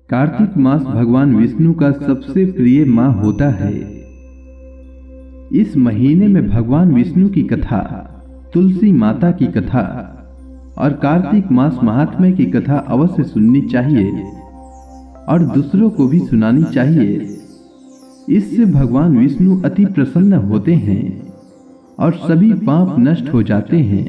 कार्तिक मास भगवान विष्णु का सबसे प्रिय माह होता है। इस महीने में भगवान विष्णु की कथा, तुलसी माता की कथा और कार्तिक मास महात्म्य की कथा अवश्य सुननी चाहिए और दूसरों को भी सुनानी चाहिए। इससे भगवान विष्णु अति प्रसन्न होते हैं और सभी पाप नष्ट हो जाते हैं।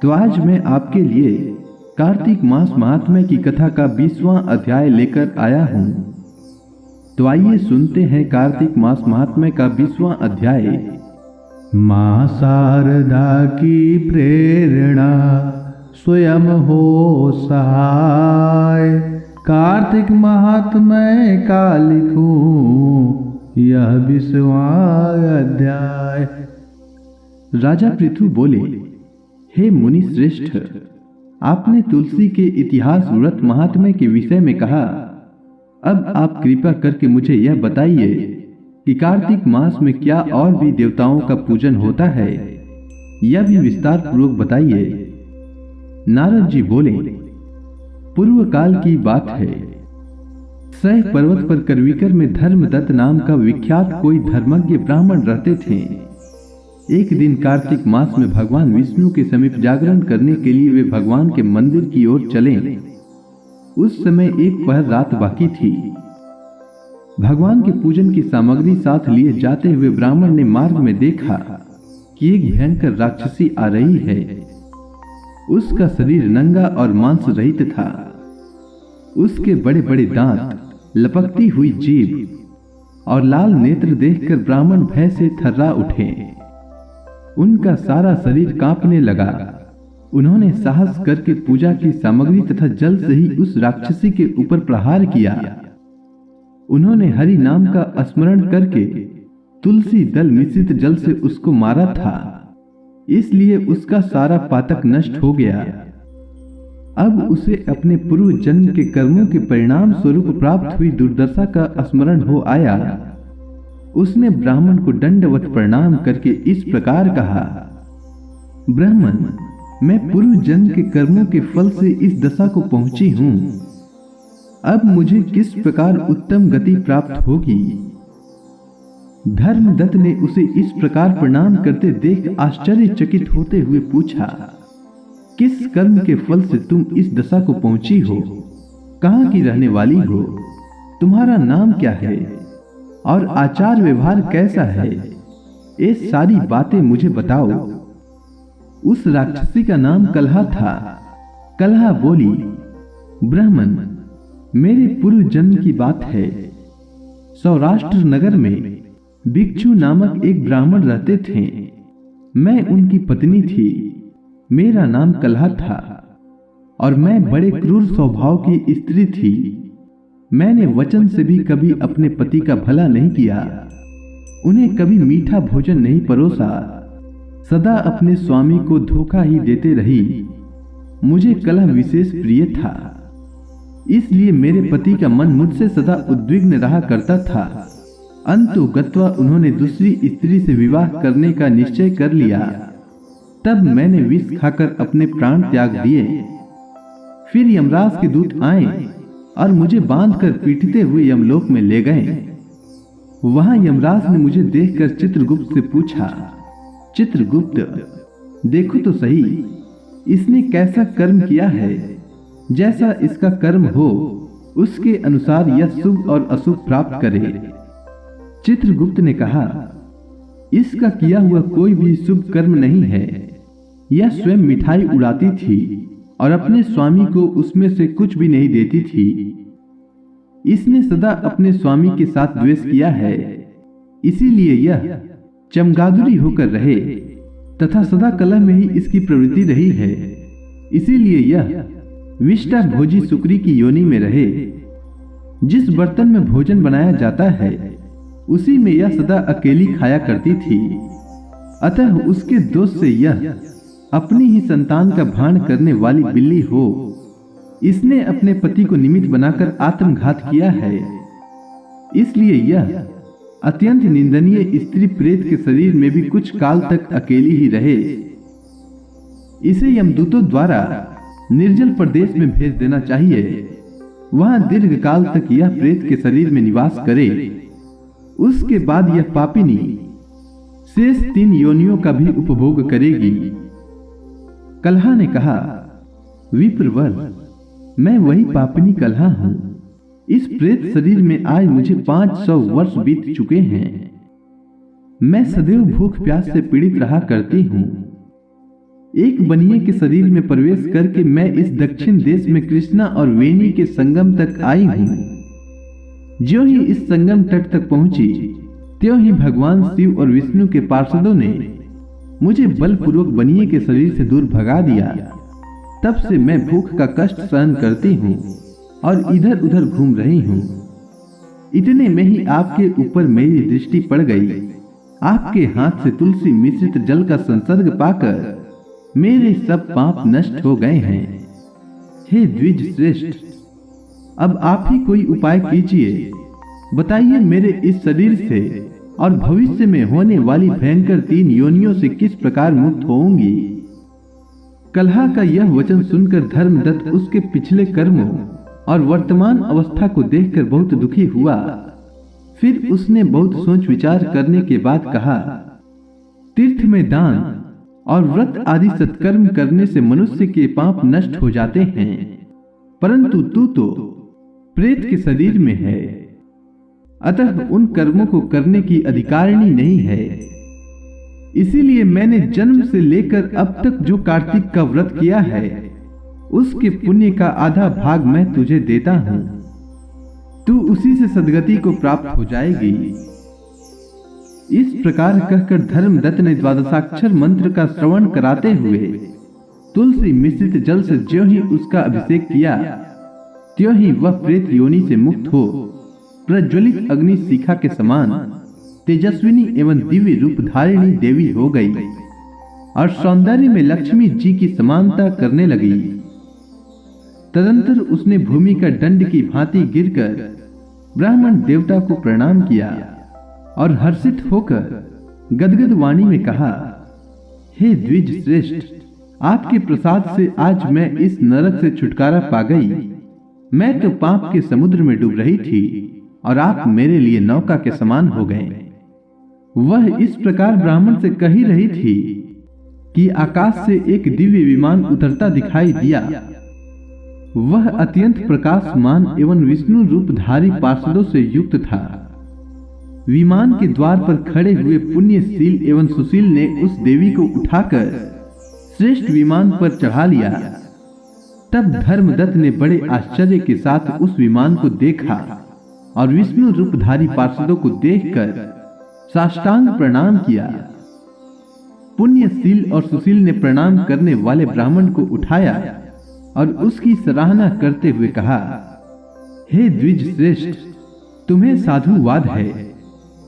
तो आज मैं आपके लिए कार्तिक मास महात्म्य की कथा का 20वां अध्याय लेकर आया हूं। तो आइए सुनते हैं कार्तिक मास महात्म्य का 20वां अध्याय। मां शारदा की प्रेरणा स्वयं हो सहाय, कार्तिक महात्म्य का लिखूं यह 20वां अध्याय। राजा पृथु बोले, हे मुनि श्रेष्ठ, आपने तुलसी के इतिहास व्रत महात्म्य के विषय में कहा। अब आप कृपा करके मुझे यह बताइए कि कार्तिक मास में क्या और भी देवताओं का पूजन होता है, यह भी विस्तार पूर्वक बताइए। नारद जी बोले, पूर्व काल की बात है। सह पर्वत पर करविकर में धर्मदत्त नाम का विख्यात कोई धर्मज्ञ ब्राह्मण रहते थे। एक दिन कार्तिक मास में भगवान विष्णु के समीप जागरण करने के लिए वे भगवान के मंदिर की ओर चले। उस समय एक पहर रात बाकी थी। भगवान के पूजन की सामग्री साथ लिए जाते हुए ब्राह्मण ने मार्ग में देखा कि एक भयंकर राक्षसी आ रही है। उसका शरीर नंगा और मांस रहित था। उसके बड़े बड़े दांत, लपकती हुई जीभ और लाल नेत्र देखकर ब्राह्मण भय से थर्रा उठे। उनका सारा शरीर कांपने लगा। उन्होंने साहस करके पूजा की सामग्री तथा जल से ही उस राक्षसी के ऊपर प्रहार किया। उन्होंने हरि नाम का स्मरण करके तुलसी दल मिश्रित जल से उसको मारा था, इसलिए उसका सारा पातक नष्ट हो गया। अब उसे अपने पूर्व जन्म के कर्मों के परिणाम स्वरूप प्राप्त हुई दुर्दशा का स्मरण हो आया। उसने ब्राह्मण को दंडवत प्रणाम करके इस प्रकार कहा, ब्राह्मण, मैं पूर्व जन्म के कर्मों के फल से इस दशा को पहुंची हूं। अब मुझे किस प्रकार उत्तम गति प्राप्त होगी? धर्मदत्त ने उसे इस प्रकार प्रणाम करते देख आश्चर्यचकित होते हुए पूछा, किस कर्म के फल से तुम इस दशा को पहुंची हो? कहां की रहने वाली हो? तुम्हारा नाम क्या है और आचार व्यवहार कैसा है? ये सारी बातें मुझे बताओ। उस राक्षसी का नाम कलहा था। कलहा बोली, ब्राह्मण, मेरे पूर्व जन्म की बात है। सौराष्ट्र नगर में भिक्षु नामक एक ब्राह्मण रहते थे। मैं उनकी पत्नी थी। मेरा नाम कलहा था और मैं बड़े क्रूर स्वभाव की स्त्री थी। मैंने वचन से भी कभी अपने पति का भला नहीं किया। उन्हें कभी मीठा भोजन नहीं परोसा। सदा अपने स्वामी को धोखा ही देते रही। मुझे कलह विशेष प्रिय था, इसलिए मेरे पति का मन मुझसे सदा उद्विग्न रहा करता था। अंतु गत्वा उन्होंने दूसरी स्त्री से विवाह करने का निश्चय कर लिया। तब मैंने विष खाकर अपने प्राण त्याग दिए। फिर यमराज के दूत आए और मुझे बांधकर पीटते हुए यमलोक में ले गए। वहां यमराज ने मुझे देखकर चित्रगुप्त से पूछा, चित्रगुप्त, देखो तो सही, इसने कैसा कर्म किया है? जैसा इसका कर्म हो उसके अनुसार यह शुभ और अशुभ प्राप्त करे। चित्रगुप्त ने कहा, इसका किया हुआ कोई भी शुभ कर्म नहीं है। यह स्वयं मिठाई उड़ाती थी और अपने स्वामी को उसमें से कुछ भी नहीं देती थी। इसने सदा अपने स्वामी के साथ द्वेष किया है, इसीलिए यह चमगादुरी होकर रहे तथा सदा कलह में ही इसकी प्रवृत्ति रही है। इसीलिए यह विष्टा भोजी सुकरी की योनि में रहे। जिस बर्तन में भोजन बनाया जाता है उसी में यह सदा अकेली खाया करती थी। अतः उसके दोष से यह अपनी ही संतान का भान करने वाली बिल्ली हो। इसने अपने पति को निमित्त बनाकर आत्मघात किया है, इसलिए यह अत्यंत निंदनीय स्त्री प्रेत के शरीर में भी कुछ काल तक अकेली ही रहे। इसे यमदूतों द्वारा निर्जल प्रदेश में भेज देना चाहिए। वहां दीर्घ काल तक यह प्रेत के शरीर में निवास करे। उसके बाद यह पापिनी शेष 3 योनियों का भी उपभोग करेगी। कलहा ने कहा, विप्रवर, मैं वही पापिनी कलहा हूं। इस प्रेत शरीर में आए मुझे 500 वर्ष बीत चुके हैं। मैं सदैव भूख प्यास से पीड़ित रहा करती हूं। एक बनिए के शरीर में प्रवेश करके मैं इस दक्षिण देश में कृष्णा और वेणी के संगम तक आई हूं। जो ही इस संगम तट तक पहुंची, त्यों ही भगवान शिव और विष्णु के पार्षदों ने मुझे बलपूर्वक बनिए के शरीर से दूर भगा दिया। तब से मैं भूख का कष्ट सहन करती हूँ और इधर उधर घूम रही हूँ। इतने में ही आपके ऊपर मेरी दृष्टि पड़ गई। आपके हाथ से तुलसी मिश्रित जल का संसर्ग पाकर मेरे सब पाप नष्ट हो गए हैं। हे द्विज श्रेष्ठ, अब आप ही कोई उपाय कीजिए। बताइए, मेरे इस शरीर से और भविष्य में होने वाली भयंकर 3 योनियों से किस प्रकार मुक्त होऊंगी। कलहा का यह वचन सुनकर धर्मदत्त उसके पिछले कर्मों और वर्तमान अवस्था को देखकर बहुत दुखी हुआ। फिर उसने बहुत सोच विचार करने के बाद कहा, तीर्थ में दान और व्रत आदि सत्कर्म करने से मनुष्य के पाप नष्ट हो जाते हैं, परंतु तू तो प्रेत के शरीर में है, अतः उन कर्मों को करने की अधिकारिणी नहीं है। इसीलिए मैंने जन्म से लेकर अब तक जो कार्तिक का व्रत किया है, उसके पुण्य का आधा भाग मैं तुझे देता हूं। तू उसी से सद्गति को प्राप्त हो जाएगी। इस प्रकार कहकर धर्मदत्त ने द्वादशाक्षर मंत्र का श्रवण कराते हुए तुलसी मिश्रित जल से ज्यों ही उसका अभिषेक किया, त्यों ही वह प्रेत योनि से मुक्त हो प्रज्वलित अग्नि शिखा के समान तेजस्विनी एवं दिव्य रूप धारिणी देवी हो गई और सौंदर्य में लक्ष्मी जी की समानता करने लगी। तदंतर उसने भूमि का दंड की भांति गिरकर ब्राह्मण देवता को प्रणाम किया और हर्षित होकर गदगद वाणी में कहा, हे द्विज श्रेष्ठ, आपके प्रसाद से आज मैं इस नरक से छुटकारा पा गई। मैं तो पाप के समुद्र में डूब रही थी और आप मेरे लिए नौका के समान हो गए। वह इस प्रकार ब्राह्मण से कही रही थी कि आकाश से एक दिव्य विमान उतरता दिखाई दिया। वह अत्यंत प्रकाशमान एवं विष्णु रूपधारी पार्षदों से युक्त था। विमान के द्वार पर खड़े हुए पुण्यशील एवं सुशील ने उस देवी को उठाकर श्रेष्ठ विमान पर चढ़ा लिया। तब धर्मदत्त ने बड़े आश्चर्य के साथ उस विमान को देखा और विष्णु रूपधारी पार्षदों को देखकर साष्टांग प्रणाम किया। पुण्यशील और सुशील ने प्रणाम करने वाले ब्राह्मण को उठाया और उसकी सराहना करते हुए कहा, हे द्विज श्रेष्ठ, तुम्हें साधुवाद है,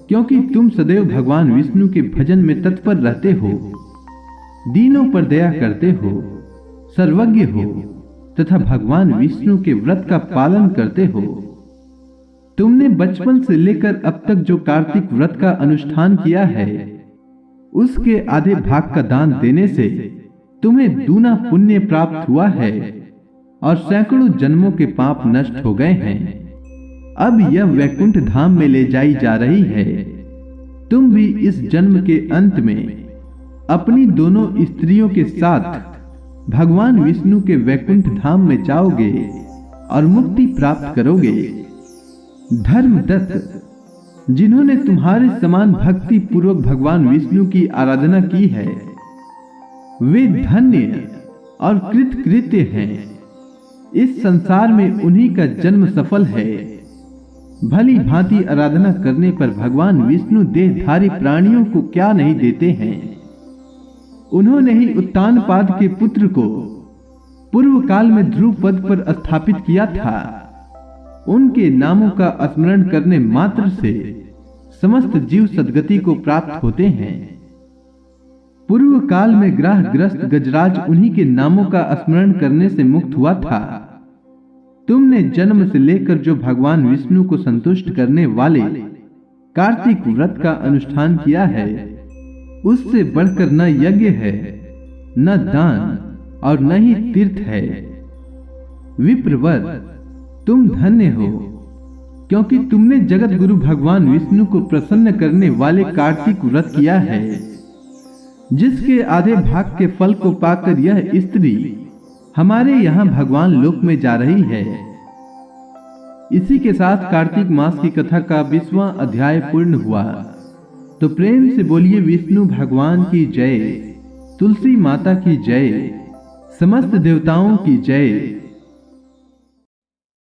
क्योंकि तुम सदैव भगवान विष्णु के भजन में तत्पर रहते हो, दीनों पर दया करते हो, सर्वज्ञ हो तथा भगवान विष्णु के व्रत का पालन करते हो। तुमने बचपन से लेकर अब तक जो कार्तिक व्रत का अनुष्ठान किया है, उसके आधे भाग का दान देने से तुम्हें दूना पुण्य प्राप्त हुआ है और सैकड़ों जन्मों के पाप नष्ट हो गए हैं। अब यह वैकुंठ धाम में ले जाई जा रही है। तुम भी इस जन्म के अंत में अपनी दोनों स्त्रियों के साथ भगवान विष्णु के वैकुंठ धाम में जाओगे और मुक्ति प्राप्त करोगे। धर्मदत्त, जिन्होंने तुम्हारे समान भक्ति पूर्वक भगवान विष्णु की आराधना की है, वे धन्य और कृतकृत्य हैं। इस संसार में उन्हीं का जन्म सफल है। भली भांति आराधना करने पर भगवान विष्णु देहधारी प्राणियों को क्या नहीं देते हैं। उन्होंने ही उत्तानपाद के पुत्र को पूर्व काल में ध्रुव पद पर स्थापित किया था। उनके नामों का स्मरण करने मात्र से समस्त जीव सद्गति को प्राप्त होते हैं। पूर्व काल में ग्रहग्रस्त गजराज उन्हीं के नामों का स्मरण करने से मुक्त हुआ था। तुमने जन्म से लेकर जो भगवान विष्णु को संतुष्ट करने वाले कार्तिक व्रत का अनुष्ठान किया है, उससे बढ़कर न यज्ञ है, न दान और न ही तीर्थ है। विप्रवर, तुम धन्य हो, क्योंकि तुमने जगत गुरु भगवान विष्णु को प्रसन्न करने वाले कार्तिक व्रत किया है, जिसके आधे भाग के फल को पाकर यह स्त्री हमारे यहाँ भगवान लोक में जा रही है। इसी के साथ कार्तिक मास की कथा का 20वां अध्याय पूर्ण हुआ। तो प्रेम से बोलिए विष्णु भगवान की जय, तुलसी माता की जय, समस्त देवताओं की जय।